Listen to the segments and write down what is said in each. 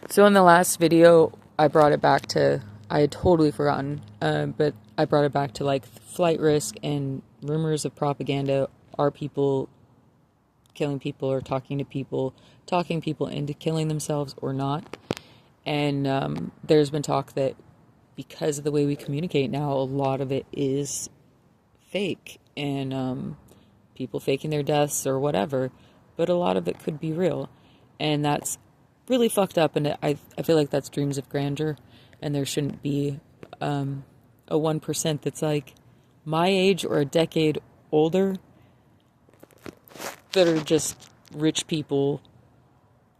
So in the last video, I brought it back to, I had totally forgotten, but I brought it back to like flight risk and rumors of propaganda. Are people killing people or talking people into killing themselves or not? And there's been talk that because of the way we communicate now, a lot of it is fake and people faking their deaths or whatever, but a lot of it could be real. And that's really fucked up. And I feel like that's dreams of grandeur. And there shouldn't be a 1% that's like my age or a decade older that are just rich people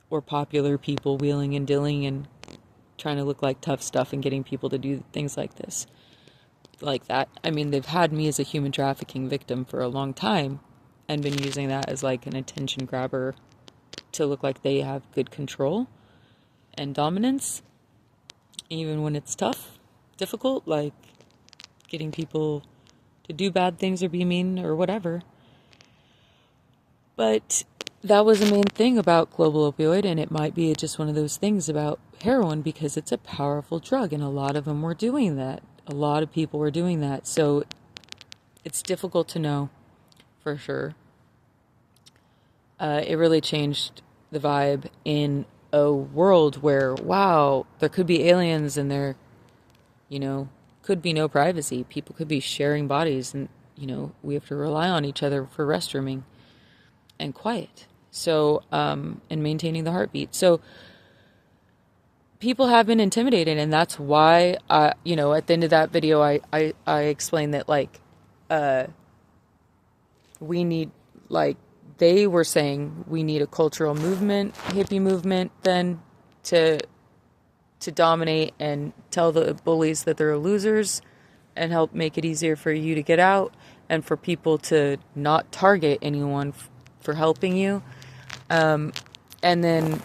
or popular people wheeling and dealing and trying to look like tough stuff and getting people to do things like this. Like that. I mean, they've had me as a human trafficking victim for a long time and been using that as like an attention grabber to look like they have good control and dominance, even when it's tough, difficult, like getting people to do bad things or be mean or whatever. But that was the main thing about global opioid, and it might be just one of those things about heroin because it's a powerful drug, and a lot of them were doing that. A lot of people were doing that, so it's difficult to know for sure. It really changed the vibe in a world where, wow, there could be aliens and there, could be no privacy. People could be sharing bodies and, we have to rely on each other for restrooming and quiet. So, and maintaining the heartbeat. So, people have been intimidated, and that's why, at the end of that video, I explained that, like, we need, like, they were saying we need a cultural movement, hippie movement, then to dominate and tell the bullies that they're losers and help make it easier for you to get out and for people to not target anyone for helping you. And then,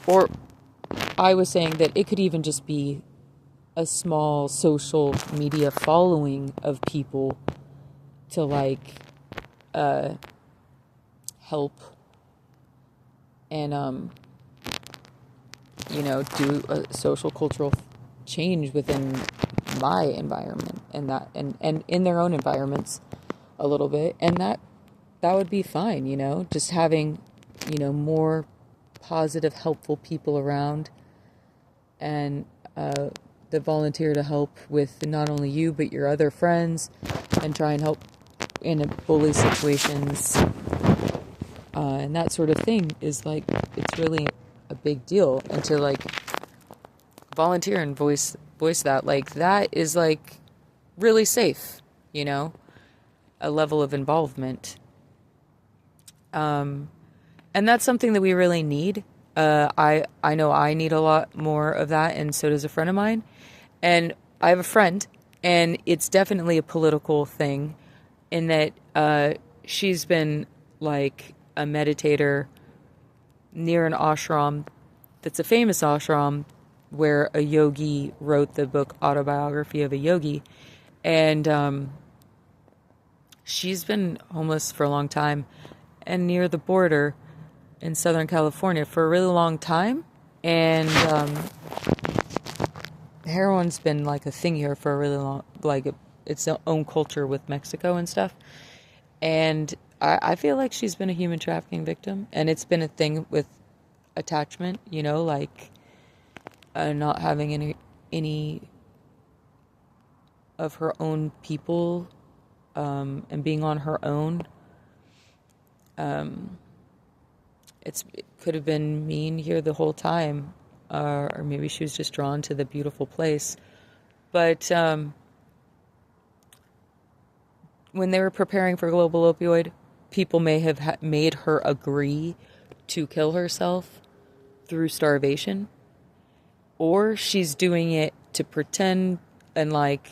or I was saying that it could even just be a small social media following of people to like help and do a social cultural change within my environment and that and in their own environments a little bit, and that would be fine, just having more positive, helpful people around and that volunteer to help with not only you but your other friends and try and help in bully situations and that sort of thing is like, it's really a big deal. And to like volunteer and voice that, like, that is like really safe, a level of involvement. And that's something that we really need. I know I need a lot more of that, and so does a friend of mine. And I have a friend, and it's definitely a political thing in that she's been like a meditator near an ashram that's a famous ashram where a yogi wrote the book Autobiography of a Yogi. And she's been homeless for a long time and near the border in Southern California for a really long time. And heroin's been like a thing here for a really long, like its own culture with Mexico and stuff. And I feel like she's been a human trafficking victim, and it's been a thing with attachment, like not having any of her own people and being on her own. It could have been mean here the whole time, or maybe she was just drawn to the beautiful place. But when they were preparing for global opioid, people may have made her agree to kill herself through starvation, or she's doing it to pretend and like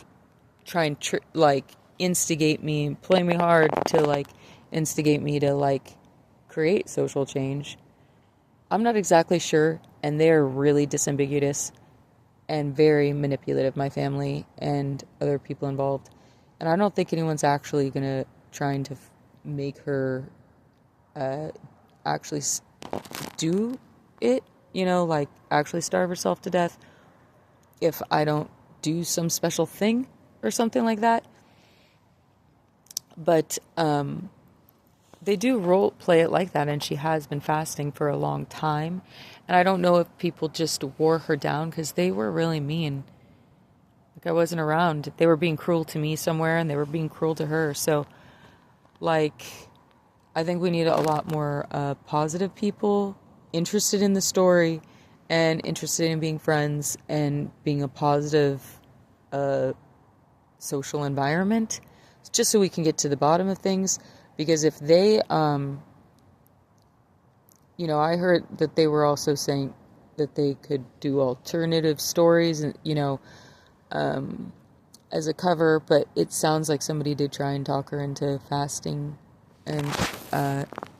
try and instigate me, play me hard to like instigate me to like create social change. I'm not exactly sure, and they're really disambiguous and very manipulative, my family and other people involved. And I don't think anyone's actually gonna trying to make her actually do it like actually starve herself to death if I don't do some special thing or something like that. But they do role play it like that, and she has been fasting for a long time. And I don't know if people just wore her down because they were really mean. Like, I wasn't around. They were being cruel to me somewhere, and they were being cruel to her. So, like, I think we need a lot more positive people interested in the story and interested in being friends and being a positive social environment, just so we can get to the bottom of things. Because if they, I heard that they were also saying that they could do alternative stories and, as a cover, but it sounds like somebody did try and talk her into fasting and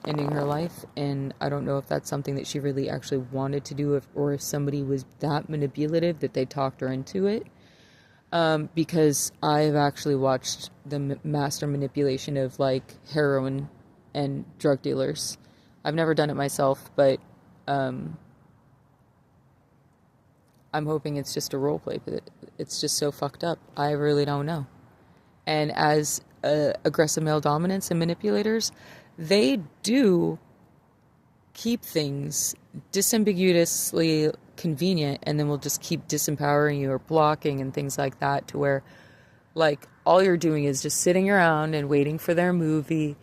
ending her life, and I don't know if that's something that she really actually wanted to do, or if somebody was that manipulative that they talked her into it, because I've actually watched the master manipulation of, like, heroin and drug dealers. I've never done it myself, but I'm hoping it's just a role play, but it's just so fucked up. I really don't know. And as aggressive male dominants and manipulators, they do keep things disambiguously convenient, and then will just keep disempowering you or blocking and things like that, to where, like, all you're doing is just sitting around and waiting for their movie.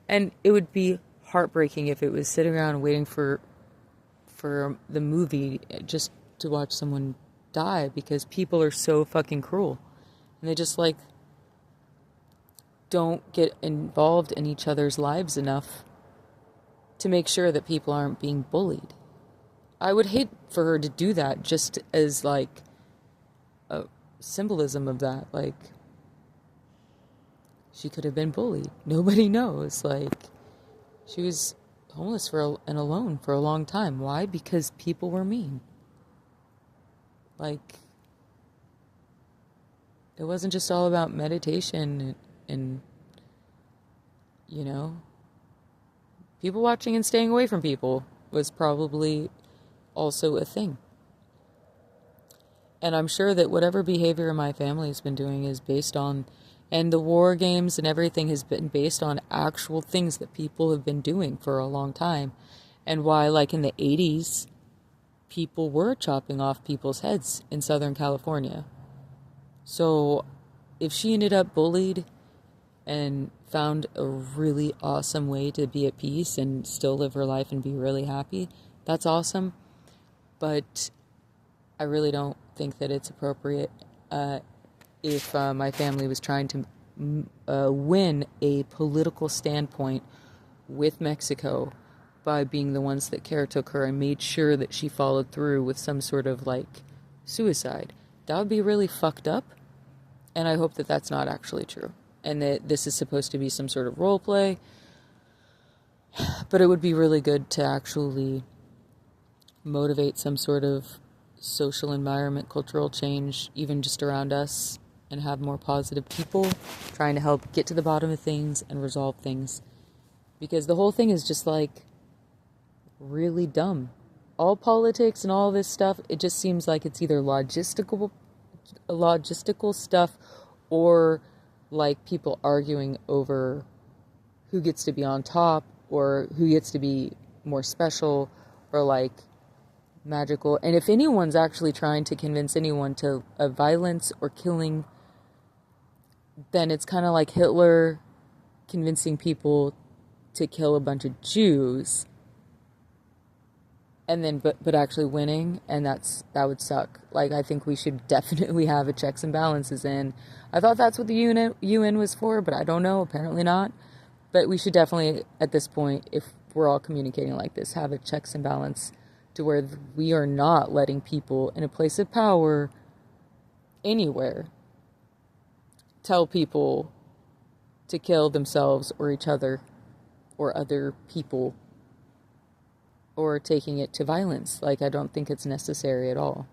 And it would be heartbreaking if it was sitting around waiting for the movie just to watch someone die, because people are so fucking cruel, and they just, like, don't get involved in each other's lives enough to make sure that people aren't being bullied. I would hate for her to do that, just as, like, a symbolism of that. Like, she could have been bullied. Nobody knows. Like, she was homeless and alone for a long time. Why? Because people were mean. Like, it wasn't just all about meditation and people watching and staying away from people was probably also a thing. And I'm sure that whatever behavior my family has been doing is based on, and the war games and everything has been based on actual things that people have been doing for a long time. And why, like, in the 80s, people were chopping off people's heads in Southern California. So if she ended up bullied and found a really awesome way to be at peace and still live her life and be really happy, that's awesome. But I really don't think that it's appropriate if my family was trying to win a political standpoint with Mexico by being the ones that caretook her and made sure that she followed through with some sort of, like, suicide. That would be really fucked up, and I hope that that's not actually true, and that this is supposed to be some sort of role play. But it would be really good to actually motivate some sort of social environment, cultural change, even just around us, and have more positive people trying to help get to the bottom of things and resolve things. Because the whole thing is just, like, really dumb. All politics and all this stuff, it just seems like it's either logistical stuff, or, like, people arguing over who gets to be on top, or who gets to be more special, or, like, magical. And if anyone's actually trying to convince anyone to violence or killing, then it's kind of like Hitler convincing people to kill a bunch of Jews, and then but actually winning, and that would suck. Like, I think we should definitely have a checks and balances in. I thought that's what the UN was for, but I don't know, apparently not. But we should definitely, at this point, if we're all communicating like this, have a checks and balance, to where we are not letting people in a place of power anywhere tell people to kill themselves or each other or other people, or taking it to violence. Like, I don't think it's necessary at all.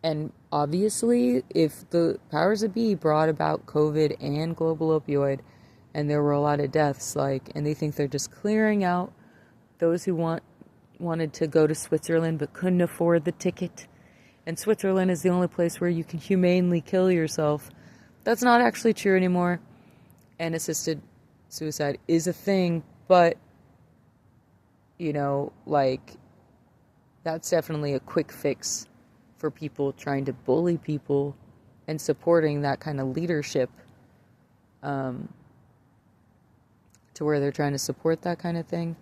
And obviously, if the powers that be brought about COVID and global opioid, and there were a lot of deaths, like, and they think they're just clearing out those who want wanted to go to Switzerland but couldn't afford the ticket. And Switzerland is the only place where you can humanely kill yourself. That's not actually true anymore. And assisted suicide is a thing, but, you know, like, that's definitely a quick fix for people trying to bully people and supporting that kind of leadership, to where they're trying to support that kind of thing,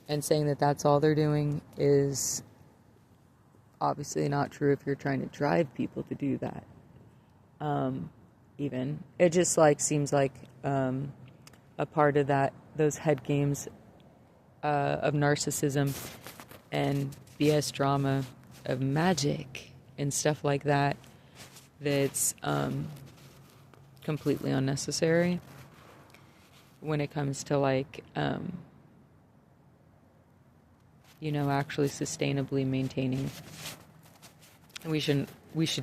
and saying that that's all they're doing is obviously not true if you're trying to drive people to do that. Even it just like seems like a part of those head games of narcissism and BS drama of magic and stuff like that, that's completely unnecessary when it comes to like you know, actually sustainably maintaining. We should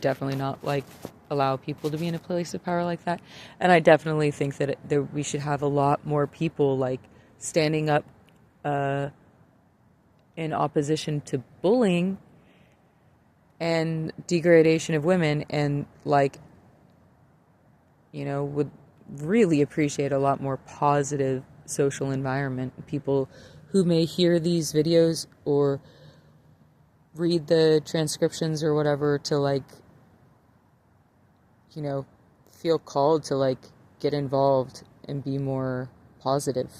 definitely not like allow people to be in a place of power like that. And I definitely think that we should have a lot more people like standing up in opposition to bullying and degradation of women, and like, you know, would really appreciate a lot more positive social environment. People who may hear these videos or read the transcriptions or whatever to like, you know, feel called to like get involved and be more positive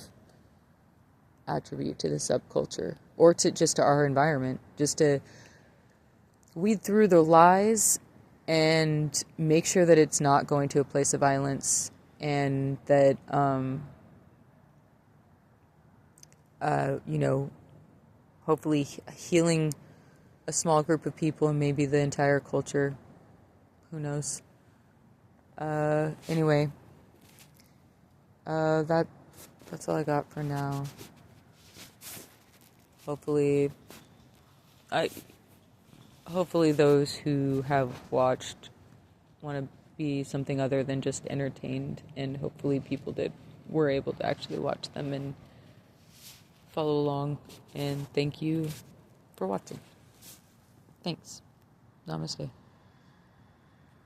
attribute to the subculture, or to just to our environment, just to weed through the lies and make sure that it's not going to a place of violence, and that you know, hopefully healing a small group of people and maybe the entire culture. Who knows? Anyway, that's all I got for now. Hopefully those who have watched want to be something other than just entertained, and hopefully people were able to actually watch them and follow along. And thank you for watching. Thanks. Namaste.